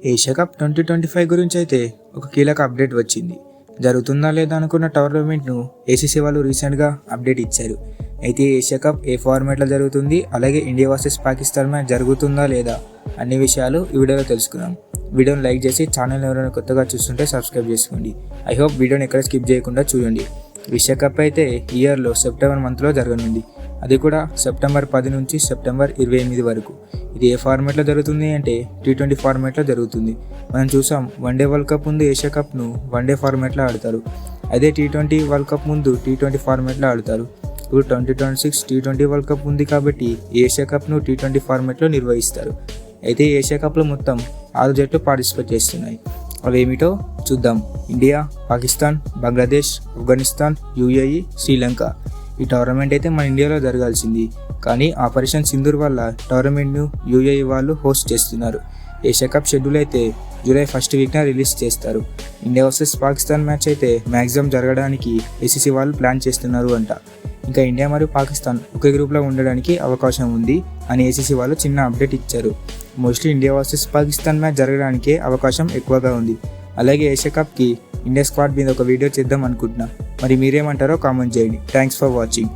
Asia cup 2025 గురించి అయితే ఒక కీలక అప్డేట్ వచ్చింది. జరుగుతుందా లేదా అనుకున్న టోర్నమెంట్ను ఏసీసీ వాళ్ళు రీసెంట్గా అప్డేట్ ఇచ్చారు. అయితే ఏషియా కప్ ఏ ఫార్మాట్లో జరుగుతుంది, అలాగే ఇండియా వర్సెస్ పాకిస్తాన్ మ్యాచ్ జరుగుతుందా లేదా అన్ని విషయాలు ఈ వీడియోలో తెలుసుకుందాం. వీడియోని లైక్ చేసి ఛానల్ ఎవరైనా కొత్తగా చూస్తుంటే సబ్స్క్రైబ్ చేసుకోండి. ఐ హోప్ వీడియోని ఎక్కడ స్కిప్ చేయకుండా చూడండి. ఏషియా కప్ అయితే ఈ ఇయర్లో సెప్టెంబర్ మంత్లో జరగనుంది. అది కూడా సెప్టెంబర్ 10 నుంచి సెప్టెంబర్ 28 వరకు. ఇది ఏ ఫార్మాట్లో జరుగుతుంది అంటే T20 ఫార్మాట్లో జరుగుతుంది. మనం చూసాం వన్డే వరల్డ్ కప్ ముందు ఏషియా కప్ను వన్డే ఫార్మాట్లో ఆడతారు. అదే T20 వరల్డ్ కప్ ముందు T20 ఫార్మాట్లో ఆడతారు. ఇప్పుడు 2026 T20 వరల్డ్ కప్ ఉంది కాబట్టి ఏషియా కప్ను T20 ఫార్మాట్లో నిర్వహిస్తారు. అయితే ఏషియా కప్లో మొత్తం 6 జట్లు పార్టిసిపేట్ చేస్తున్నాయి. అవి ఏమిటో చూద్దాం. India, Pakistan, Bangladesh, Afghanistan, UAE, Sri Lanka. ఈ టోర్నమెంట్ అయితే మన ఇండియాలో జరగాల్సింది, కానీ ఆపరేషన్ సింధూర్ వల్ల టోర్నమెంట్ను UAE వాళ్ళు హోస్ట్ చేస్తున్నారు. ఏషియా కప్ షెడ్యూల్ అయితే జూలై 1st వీక్న రిలీజ్ చేస్తారు. ఇండియా వర్సెస్ పాకిస్తాన్ మ్యాచ్ అయితే మ్యాక్సిమం జరగడానికి ఏసీసీ వాళ్ళు ప్లాన్ చేస్తున్నారు అంట. ఇంకా ఇండియా మరియు పాకిస్తాన్ ఒకే గ్రూప్లో ఉండడానికి అవకాశం ఉంది అని ఏసీసీ వాళ్ళు చిన్న అప్డేట్ ఇచ్చారు. Mostly India versus Pakistan match జరగడానికే అవకాశం ఎక్కువగా ఉంది. అలాగే ఏషియా కప్కి ఇండియా స్క్వాడ్ మీద ఒక వీడియో చేద్దాం అనుకుంటున్నా. మరి మీరేమంటారో కామెంట్ చేయండి. Thanks for watching.